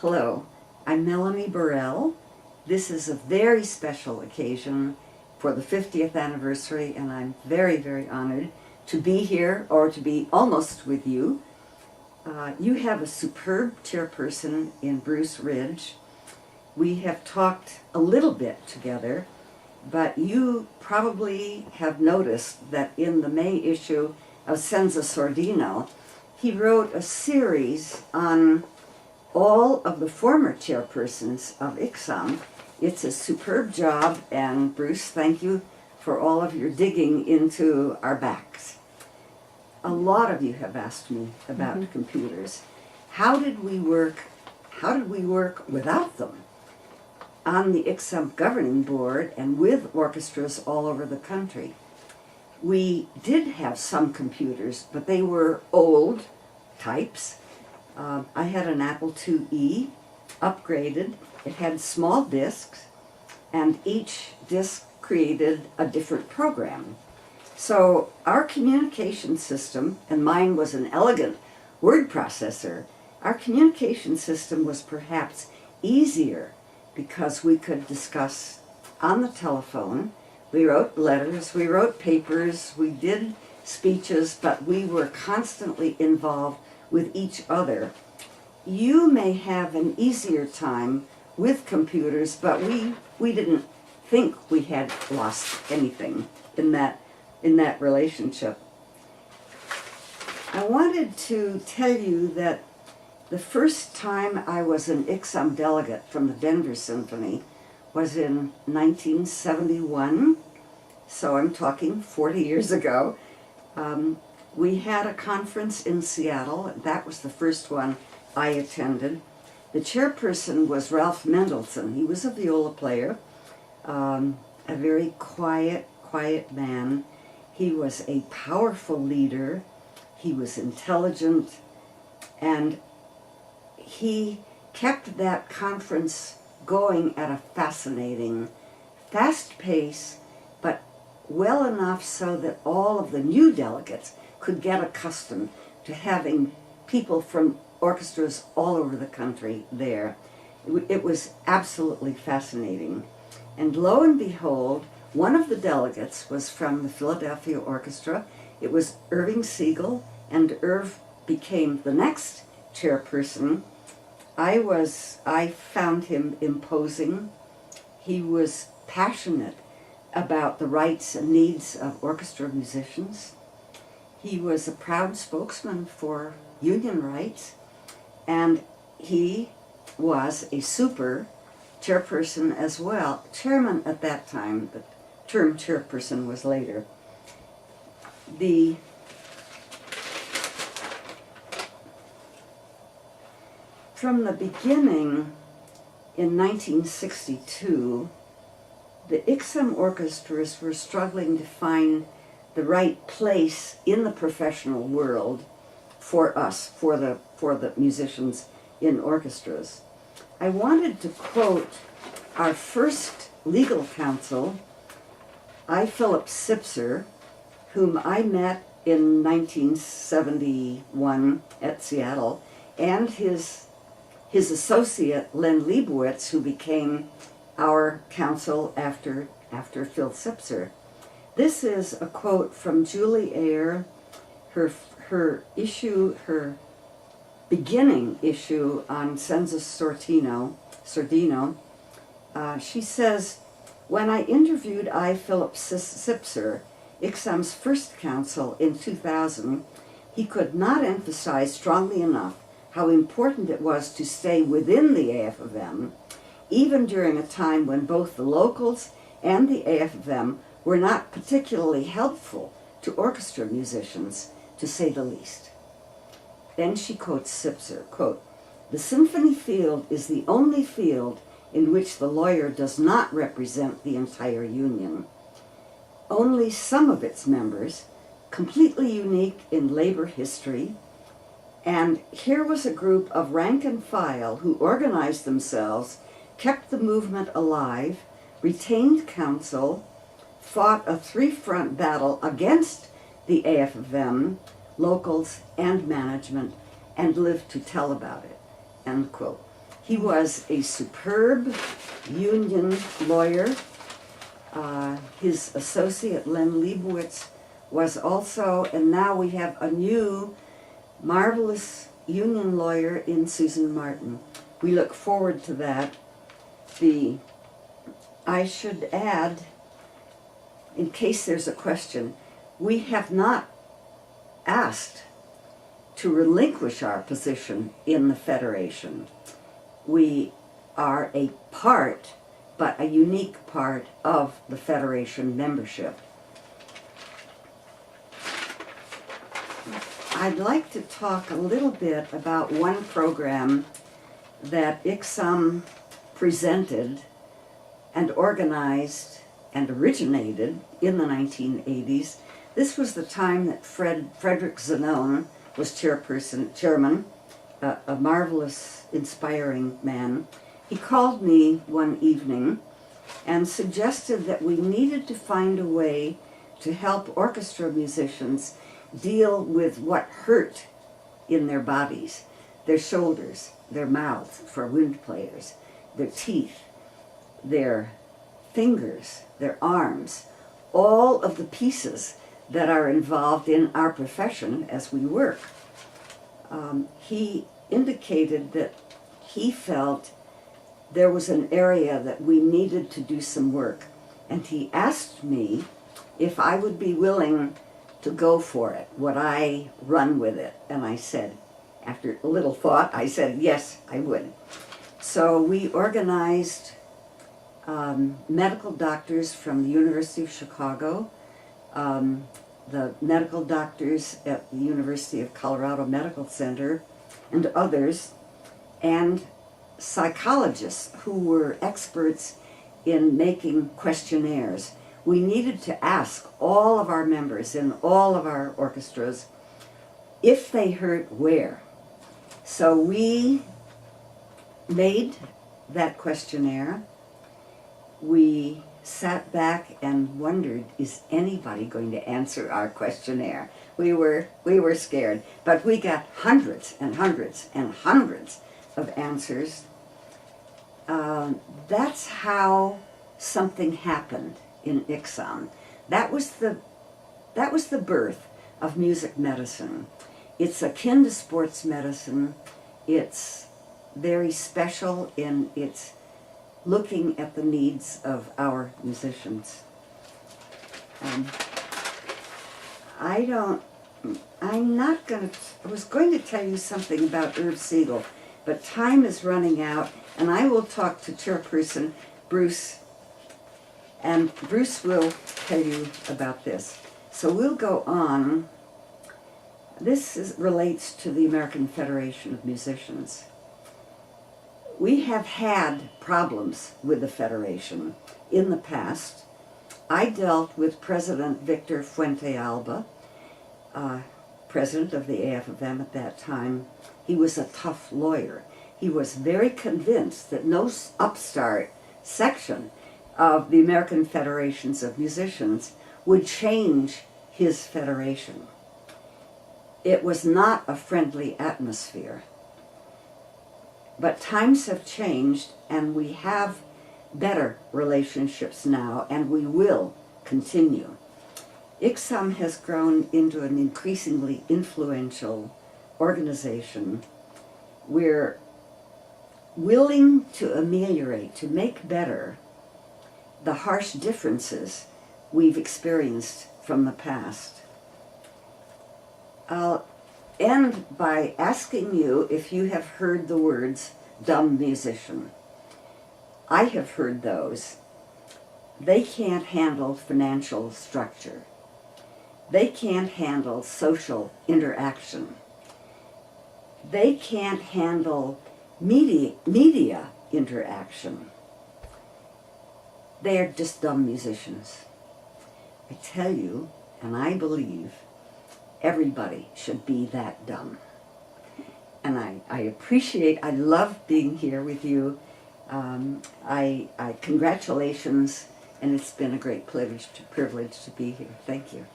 Hello, I'm Melanie Burrell. This is a very special occasion for the 50th anniversary, and I'm very, very honored to be here, or to be almost with you. You have a superb chairperson in Bruce Ridge. We have talked a little bit together, but you probably have noticed that in the May issue of Senza Sordino, he wrote a series on all of the former chairpersons of ICSOM. It's a superb job, and Bruce, thank you for all of your digging into our backs. A lot of you have asked me about computers. How did we work without them on the ICSOM governing board and with orchestras all over the country? We did have some computers, but they were old types. I had an Apple IIe, upgraded. It had small disks, and each disk created a different program. So our communication system, and mine was an elegant word processor, our communication system was perhaps easier because we could discuss on the telephone. We wrote letters, we wrote papers, we did speeches, but we were constantly involved with each other. You may have an easier time with computers, but we didn't think we had lost anything in that relationship. I wanted to tell you that the first time I was an ICSOM delegate from the Denver Symphony was in 1971, so I'm talking 40 years ago. We had a conference in Seattle. That was the first one I attended. The chairperson was Ralph Mendelsohn. He was a viola player, a very quiet man. He was a powerful leader. He was intelligent, and he kept that conference going at a fascinating, fast pace, but well enough so that all of the new delegates could get accustomed to having people from orchestras all over the country there. It was absolutely fascinating. And lo and behold, one of the delegates was from the Philadelphia Orchestra. It was Irving Siegel, and Irv became the next chairperson. I found him imposing. He was passionate about the rights and needs of orchestra musicians. He was a proud spokesman for union rights, and he was a super chairperson as well. Chairman at that time, the term chairperson was later. From the beginning, in 1962, the ICSOM orchestras were struggling to find the right place in the professional world for us, for the musicians in orchestras. I wanted to quote our first legal counsel, I. Philip Sipser, whom I met in 1971 at Seattle, and his associate, Len Leibowitz, who became our counsel after Phil Sipser. This is a quote from Julie Ayer, her beginning issue on Senza Sordino. She says, "When I interviewed I. Philip Sipser, ICSOM's first counsel in 2000, he could not emphasize strongly enough how important it was to stay within the AFM, even during a time when both the locals and the AFM were not particularly helpful to orchestra musicians, to say the least." Then she quotes Sipser, quote, "The symphony field is the only field in which the lawyer does not represent the entire union. Only some of its members, completely unique in labor history, and here was a group of rank and file who organized themselves, kept the movement alive, retained counsel, fought a three-front battle against the AFM, locals, and management, and lived to tell about it," end quote. He was a superb union lawyer. His associate, Len Leibowitz, was also, and now we have a new marvelous union lawyer in Susan Martin. We look forward to that. I should add, in case there's a question, we have not asked to relinquish our position in the Federation. We are a part, but a unique part of the Federation membership. I'd like to talk a little bit about one program that ICSOM presented and organized and originated in the 1980s. This was the time that Frederick Zanone was chairman, a marvelous, inspiring man. He called me one evening and suggested that we needed to find a way to help orchestra musicians deal with what hurt in their bodies, their shoulders, their mouths for wind players, their teeth, their fingers, their arms, all of the pieces that are involved in our profession as we work. He indicated that he felt there was an area that we needed to do some work, and he asked me if I would be willing to go for it. Would I run with it? And I said, after a little thought, I said, yes, I would. So we organized medical doctors from the University of Chicago, the medical doctors at the University of Colorado Medical Center, and others, and psychologists who were experts in making questionnaires. We needed to ask all of our members in all of our orchestras if they hurt where. So we made that questionnaire. We sat back and wondered, is anybody going to answer our questionnaire? We were scared, but we got hundreds and hundreds and hundreds of answers. That's how something happened in ICSOM. That was the birth of music medicine. It's akin to sports medicine. It's very special in its looking at the needs of our musicians. I was going to tell you something about Irv Siegel, but time is running out, and I will talk to Chairperson Bruce, and Bruce will tell you about this. So we'll go on. This relates to the American Federation of Musicians. We have had problems with the Federation in the past. I dealt with President Victor Fuentealba, president of the AFM at that time. He was a tough lawyer. He was very convinced that no upstart section of the American Federations of Musicians would change his federation. It was not a friendly atmosphere. But times have changed, and we have better relationships now, and we will continue. ICSOM has grown into an increasingly influential organization. We're willing to ameliorate, to make better the harsh differences we've experienced from the past. I'll end by asking you if you have heard the words dumb musician. I have heard those. They can't handle financial structure. They can't handle social interaction. They can't handle media interaction. They are just dumb musicians. I tell you, and I believe, everybody should be that dumb. And I love being here with you. Congratulations, and it's been a great privilege to be here. Thank you.